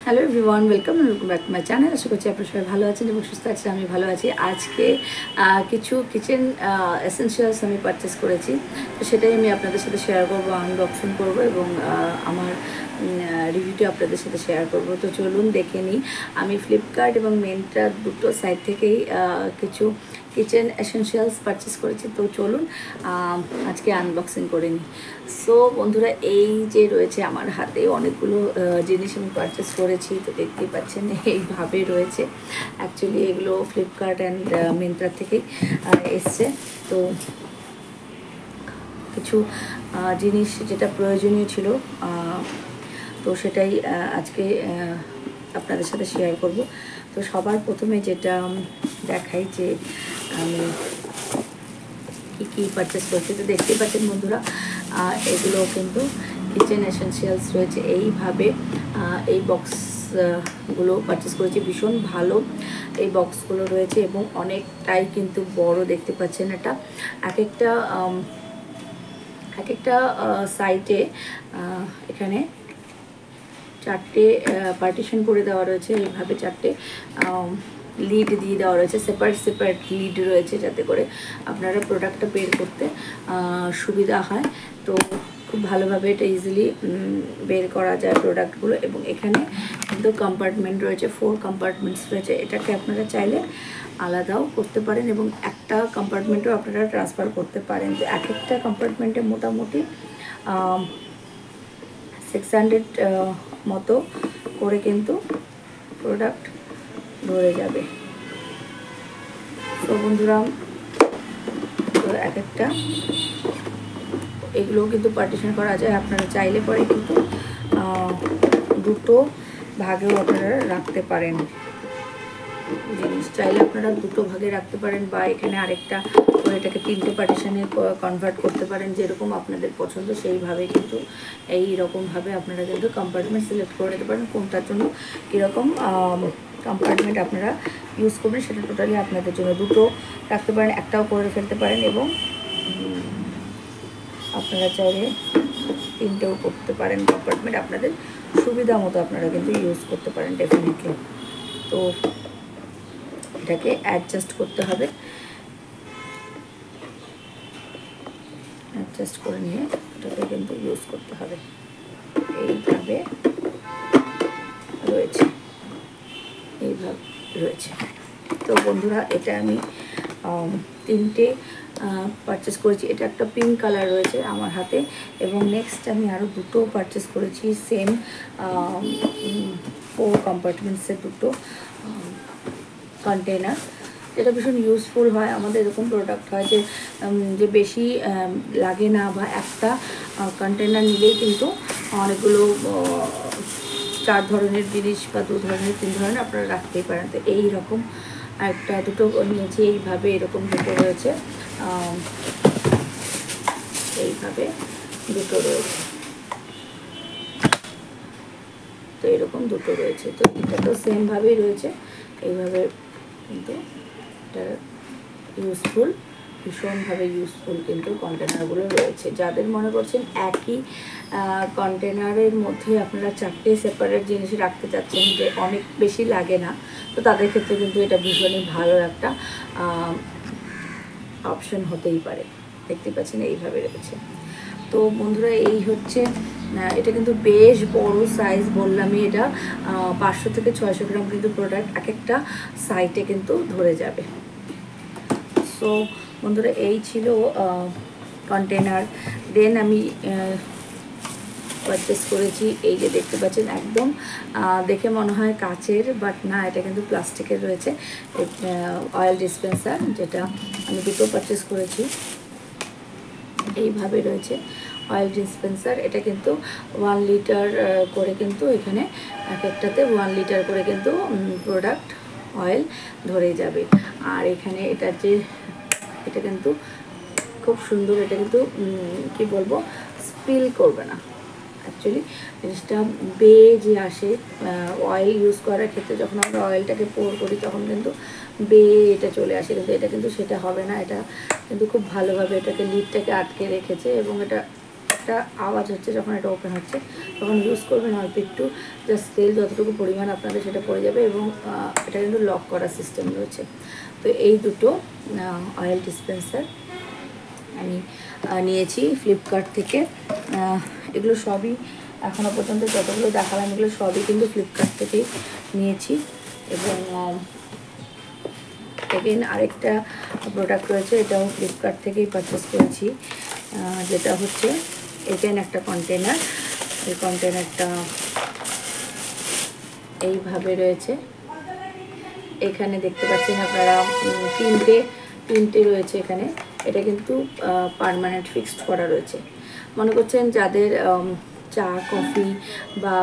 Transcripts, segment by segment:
Hello everyone, welcome back to my channel. আশা করছি আপনারা সবাই ভালো আছেন এবং সুস্থ আছেন। আমি ভালো আছি। আজকে কিছু কিচেন এসেনশিয়ালস আমি পারচেস করেছি, তো সেটাই আমি আপনাদের সাথে শেয়ার করবো, আনবক্সিং করবো এবং আমার রিভিউটি আপনাদের সাথে শেয়ার করবো। তো চলুন দেখে নিই। আমি ফ্লিপকার্ট এবং মিন্ত্রা দুটো সাইট থেকেই কিছু কিচেন এসেনশিয়ালস পারচেস করেছি। তো চলুন আজকে আনবক্সিং করে নিই। সো বন্ধুরা, এই যে রয়েছে আমার হাতে অনেকগুলো জিনিস আমি পারচেস করেছি, তো দেখতেই পাচ্ছেন এইভাবে রয়েছে। অ্যাকচুয়ালি এগুলো ফ্লিপকার্ট অ্যান্ড মিন্ত্রা থেকেই এসছে। তো কিছু জিনিস যেটা প্রয়োজনীয় ছিল, তো সেটাই আজকে আপনাদের সাথে শেয়ার করব। তো সবার প্রথমে যেটা দেখাই যে আমি কী পারচেস করছি, তো দেখতেই পাচ্ছেন বন্ধুরা, এগুলো কিন্তু কিচেন এসেনশিয়ালস রয়েছে। এইভাবে এই বক্সগুলো পারচেস করেছি, ভীষণ ভালো এই বক্সগুলো রয়েছে এবং অনেকটাই কিন্তু বড়। দেখতে পাচ্ছেন এটা এক একটা সাইটে এখানে চারটে পার্টিশন করে দেওয়া রয়েছে। এইভাবে চারটে লিড দিয়ে দেওয়া রয়েছে, সেপারেট লিড রয়েছে, যাতে করে আপনারা প্রোডাক্টটা বের করতে সুবিধা হয়। তো খুব ভালোভাবে এটা ইজিলি বের করা যায় প্রোডাক্টগুলো। এবং এখানে কিন্তু কম্পার্টমেন্ট রয়েছে, 4 কম্পার্টমেন্টস রয়েছে। এটাকে আপনারা চাইলে আলাদাও করতে পারেন এবং একটা কম্পার্টমেন্টও আপনারা ট্রান্সফার করতে পারেন। তো এক একটা কম্পার্টমেন্টে মোটামুটি 600 মতো করে কিন্তু প্রোডাক্ট ধরে যাবে। তো বন্ধুরা, এক একটা এগুলো কিন্তু পার্টিশন করা যায়। আপনারা চাইলে পরে কিন্তু দুটো ভাগেও আপনারা রাখতে পারেন জিনিস, চাইলে আপনারা দুটো ভাগে রাখতে পারেন বা এখানে আরেকটা করে এটাকে 3টে পার্টিশনে কনভার্ট করতে পারেন। যেরকম আপনাদের পছন্দ সেইভাবে কিন্তু এইরকমভাবে আপনারা কিন্তু কম্পার্টমেন্ট সিলেক্ট করে নিতে পারেন। কোনটার জন্য কীরকম কম্পার্টমেন্ট আপনারা ইউজ করবেন সেটা টোটালি আপনাদের জন্য। দুটো রাখতে পারেন, একটাও করে ফেলতে পারেন এবং আপনারা চাইলে 3টেও করতে পারেন কম্পার্টমেন্ট। আপনাদের সুবিধা মতো আপনারা কিন্তু ইউজ করতে পারেন ডেফিনেটলি। তো এটাকে অ্যাডজাস্ট করতে হবে, অ্যাডজাস্ট করে নিয়ে এটাকে কিন্তু ইউজ করতে হবে। এইভাবে রয়েছে, এইভাবে রয়েছে। তো বন্ধুরা, এটা আমি 3টে পারচেস করেছি। এটা একটা পিঙ্ক কালার রয়েছে আমার হাতে এবং নেক্সট আমি আরও দুটো পারচেস করেছি, সেম 4 কম্পার্টমেন্টসের দুটো কন্টেনার, যেটা ভীষণ ইউজফুল হয়। আমাদের এরকম প্রোডাক্ট হয় যে বেশি লাগে না, বা একটা কন্টেনার নিলেই কিন্তু অনেকগুলো 4 ধরনের জিনিস বা 2 ধরনের 3 ধরনের আপনারা রাখতেই পারেন। তো এইরকম একটা দুটো নিয়েছি, এইভাবে এরকম দুটো রয়েছে, এইভাবে দুটো রয়েছে। তো এরকম দুটো রয়েছে, তো এটা তো সেমভাবেই রয়েছে। এইভাবে কিন্তু এটা ইউজফুল, ভীষণভাবে ইউজফুল কিন্তু কন্টেনারগুলো রয়েছে। যাদের মনে করছেন একই কন্টেনারের মধ্যে আপনারা 4টে সেপারেট জিনিস রাখতে চাচ্ছেন, যে অনেক বেশি লাগে না, তো তাদের ক্ষেত্রে কিন্তু এটা ভীষণই ভালো একটা অপশন হতেই পারে। দেখতে পাচ্ছেন এইভাবে রয়েছে। তো বন্ধুরা, এই হচ্ছে, এটা কিন্তু বেশ বড় সাইজ, বললামই এটা 500 থেকে 600 গ্রাম কিন্তু প্রোডাক্ট এক একটা সাইটে কিন্তু ধরে যাবে। সো বন্ধুরা, এই ছিল কন্টেনার। দেন আমি পারচেস করেছি, এই যে দেখতে পাচ্ছেন, একদম দেখে মনে হয় কাচের, বাট না, এটা কিন্তু প্লাস্টিকের রয়েছে। অয়েল ডিসপেন্সার, যেটা আমি দুটো পারচেস করেছি। এইভাবে রয়েছে অয়েল ডিসপেন্সার। এটা কিন্তু 1 লিটার করে কিন্তু এখানে এক একটাতে 1 লিটার করে কিন্তু প্রোডাক্ট অয়েল ধরে যাবে। আর এখানে এটা কিন্তু খুব সুন্দর, এটা কিন্তু কি বলবো, স্পিল করবে না। অ্যাকচুয়ালি জিনিসটা যে আসে অয়েল ইউজ করার ক্ষেত্রে, যখন আমরা অয়েলটাকে পোর করি তখন কিন্তু এটা চলে আসে, কিন্তু এটা কিন্তু সেটা হবে না। এটা কিন্তু খুব ভালোভাবে এটাকে লিডটাকে আটকে রেখেছে এবং এটা একটা আওয়াজ হচ্ছে যখন এটা ওপেন হচ্ছে, তখন ইউজ করবেন অল্প একটু, জাস্ট তেল যতটুকু পরিমাণ আপনাদের সেটা পড়ে যাবে। এবং এটা কিন্তু লক করার সিস্টেম রয়েছে। তো এই দুটো অয়েল ডিসপেন্সার আমি নিয়েছি ফ্লিপকার্ট থেকে। এগুলো সবই এখনও পর্যন্ত যতগুলো দেখালাম এগুলো সবই কিন্তু ফ্লিপকার্ট থেকেই নিয়েছি। এবং এগেন আরেকটা প্রোডাক্ট রয়েছে, এটাও ফ্লিপকার্ট থেকেই পারচেস করেছি, যেটা হচ্ছে এগেন একটা কন্টেনার। এই কন্টেনারটা এইভাবে রয়েছে, এখানে দেখতে পাচ্ছেন আপনারা তিনটে রয়েছে এখানে। এটা কিন্তু পার্মানেন্ট ফিক্সড করা রয়েছে। মনে করছেন যাদের চা কফি বা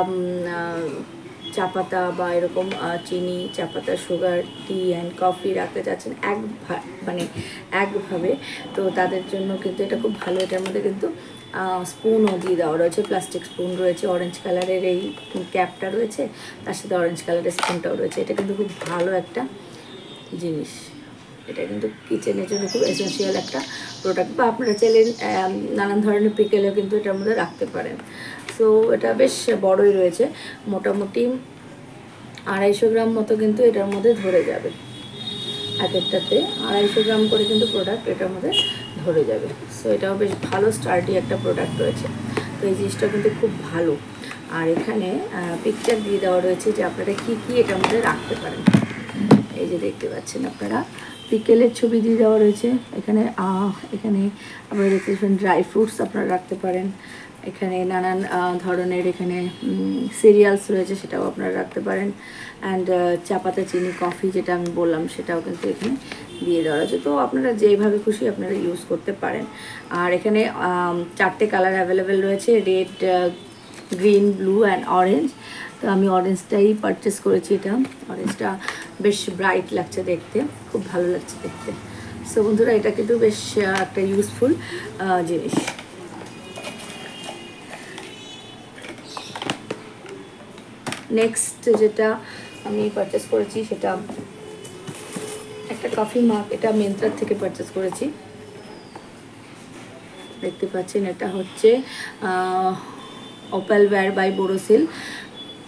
চা পাতা বা এরকম চিনি, চা পাতা, সুগার, টি অ্যান্ড কফি রাখতে চাচ্ছেন একভাবে, তো তাদের জন্য কিন্তু এটা খুব ভালো। এটার মধ্যে কিন্তু স্পুনও দিয়ে দেওয়া রয়েছে, প্লাস্টিক স্পুন রয়েছে, অরেঞ্জ কালারের এই ক্যাপটা রয়েছে, তার সাথে অরেঞ্জ কালারের স্পুনটাও রয়েছে। এটা কিন্তু খুব ভালো একটা জিনিস, এটা কিন্তু কিচেনের জন্য খুব এসেন্সিয়াল একটা প্রোডাক্ট। বা আপনারা চাইলে নানান ধরনের পিকেলেও কিন্তু এটার মধ্যে রাখতে পারেন। সো এটা বেশ বড়ই রয়েছে, মোটামুটি 250 গ্রাম মতো কিন্তু এটার মধ্যে ধরে যাবে। এক একটাতে 250 গ্রাম করে কিন্তু প্রোডাক্ট এটার মধ্যে ধরে যাবে। সো এটাও বেশ ভালো স্টার্টি একটা প্রোডাক্ট রয়েছে। তো এই জিনিসটা কিন্তু খুব ভালো। আর এখানে পিকচার দিয়ে দেওয়া রয়েছে যে আপনারা কী কী এটার মধ্যে রাখতে পারেন। এই যে দেখতে পাচ্ছেন আপনারা পিকেলের ছবি দিয়ে দেওয়া রয়েছে। এখানে আপনারা দেখতে পাচ্ছেন ড্রাই ফ্রুটস আপনারা রাখতে পারেন। এখানে নানান ধরনের এখানে সিরিয়ালস রয়েছে, সেটাও আপনারা রাখতে পারেন। অ্যান্ড চা পাতা, চিনি, কফি যেটা আমি বললাম সেটাও কিন্তু এখানে দিয়ে দেওয়া রয়েছে। তো আপনারা যেভাবে খুশি আপনারা ইউজ করতে পারেন। আর এখানে 4টে কালার অ্যাভেলেবেল রয়েছে, red, green, blue and orange. তো আমি অরেঞ্জটাই পারচেস করেছি। এটা অরেঞ্জটা বেশ ব্রাইট লাগছে দেখতে, খুব ভালো লাগছে দেখতে। সো বন্ধুরা এটা কিন্তু বেশ একটা ইউজফুল জিনিস। নেক্সট যেটা আমি পারচেস করেছি সেটা একটা কফি মাগ। এটা মিন্ত্রার থেকে পারচেস করেছি, দেখতে পাচ্ছেন। এটা হচ্ছে ওপালওয়্যার বাই বোরোসিল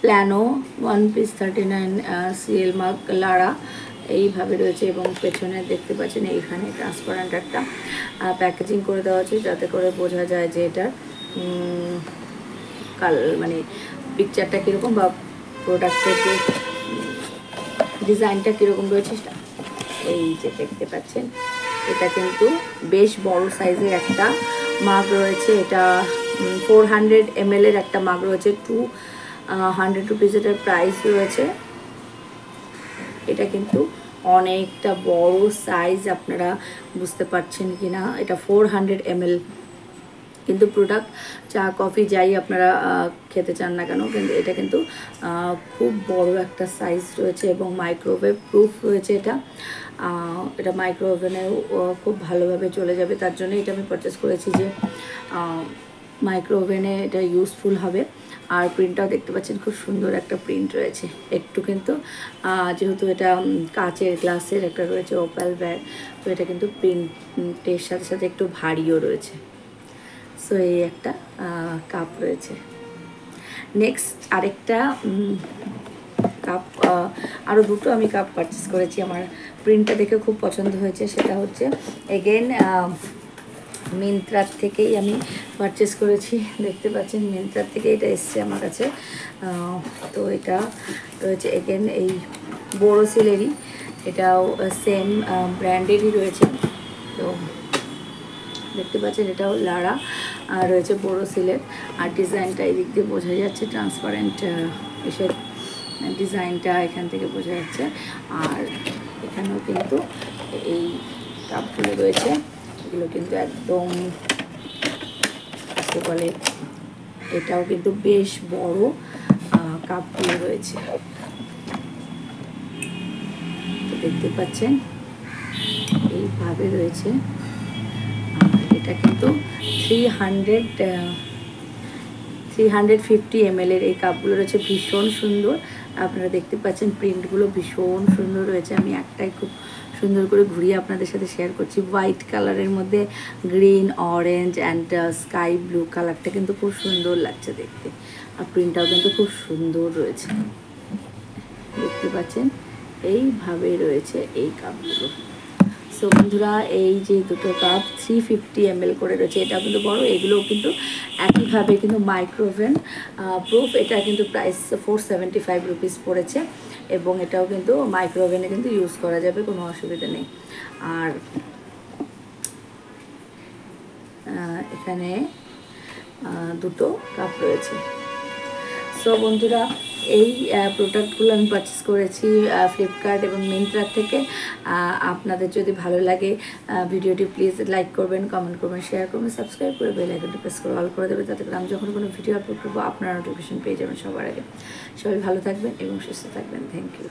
প্ল্যানো 1 piece 39 CL মাগ লাড়া এইভাবে রয়েছে। এবং পেছনে দেখতে পাচ্ছেন এইখানে ট্রান্সপারেন্ট একটা প্যাকেজিং করে দেওয়া আছে, যাতে করে বোঝা যায় যে এটার মানে পিকচারটা কীরকম বা প্রোডাক্টের যে ডিজাইনটা কীরকম রয়েছে সেটা। এই যে দেখতে পাচ্ছেন এটা কিন্তু বেশ বড় সাইজের একটা মাগ রয়েছে। এটা 400 ml এর একটা মাগ রয়েছে, 200 রুপিস এটার প্রাইস রয়েছে। এটা কিন্তু অনেকটা বড় সাইজ, আপনারা বুঝতে পারছেন কি না। এটা 400 ml কিন্তু প্রোডাক্ট চা কফি যাই আপনারা খেতে চান না কেন, কিন্তু এটা কিন্তু খুব বড় একটা সাইজ রয়েছে এবং মাইক্রোওয়েভ প্রুফ রয়েছে। এটা মাইক্রো ওভেনেও খুব ভালোভাবে চলে যাবে, তার জন্য এটা আমি পারচেস করেছি যে মাইক্রো ওভেনে এটা ইউজফুল হবে। আর প্রিন্টটাও দেখতে পাচ্ছেন খুব সুন্দর একটা প্রিন্ট রয়েছে। একটু কিন্তু যেহেতু এটা কাচের গ্লাসের একটা রয়েছে ওপালওয়্যার, তো এটা কিন্তু প্রিন্টের সাথে সাথে একটু ভারীও রয়েছে। সো এই একটা কাপ রয়েছে। নেক্সট আরেকটা কাপ, আরও দুটো আমি কাপ পারচেস করেছি, আমার প্রিন্টটা দেখে খুব পছন্দ হয়েছে। সেটা হচ্ছে এগেন মিন্ত্রার থেকেই আমি পারচেস করেছি, দেখতে পাচ্ছেন মিন্ত্রার থেকে এটা এসছে আমার কাছে। তো এটা রয়েছে এগেন এই বোরোসিলেরই, এটাও সেম ব্র্যান্ডেরই রয়েছে। তো দেখতে পাচ্ছেন এটাও লাড়া রয়েছে বোরোসিলের। আর ডিজাইনটা এই দিক দিয়ে বোঝা যাচ্ছে, ট্রান্সপারেন্ট এসে ডিজাইনটা এখান থেকে বোঝা যাচ্ছে। আর এখানেও কিন্তু এই কাপগুলো রয়েছে, এগুলো কিন্তু একদম কী বলে, এটাও কিন্তু বেশ বড় কাপগুলো রয়েছে, তো দেখতে পাচ্ছেন এইভাবে রয়েছে। আর এটা কিন্তু 350 ml এর এই কাপগুলো রয়েছে, ভীষণ সুন্দর। আপনারা দেখতে পাচ্ছেন প্রিন্টগুলো ভীষণ সুন্দর রয়েছে। আমি একটাই খুব সুন্দর করে ঘুরিয়ে আপনাদের সাথে শেয়ার করছি। হোয়াইট কালারের মধ্যে green, orange and sky blue কালারটা কিন্তু খুব সুন্দর লাগছে দেখতে, আর প্রিন্টটাও কিন্তু খুব সুন্দর রয়েছে, দেখতে পাচ্ছেন এইভাবে রয়েছে এই কাপগুলো। সো বন্ধুরা, এই যে দুটো কাপ 350 ml করে রয়েছে, এটা কিন্তু বড়, এগুলোও কিন্তু একইভাবে কিন্তু মাইক্রোওভেন প্রুফ। এটা কিন্তু প্রাইস 475 রুপিস পড়েছে, এবং এটাও কিন্তু মাইক্রোওভেনে কিন্তু ইউজ করা যাবে, কোনো অসুবিধা নেই। আর এখানে দুটো কাপ রয়েছে। সো বন্ধুরা, এই প্রোডাক্টগুলো আমি পারচেস করেছি ফ্লিপকার্ট এবং মিন্ত্রার থেকে। আপনাদের যদি ভালো লাগে ভিডিওটি প্লিজ লাইক করবেন, কমেন্ট করবেন, শেয়ার করবেন, সাবস্ক্রাইব করে বেল আইকনটি প্রেস করে অল করে দেবেন, তাতে করে আমি যখন কোনো ভিডিও আপলোড করবো আপনারা নোটিফিকেশন পেয়ে যাবেন সবার আগে। সবাই ভালো থাকবেন এবং সুস্থ থাকবেন। Thank you.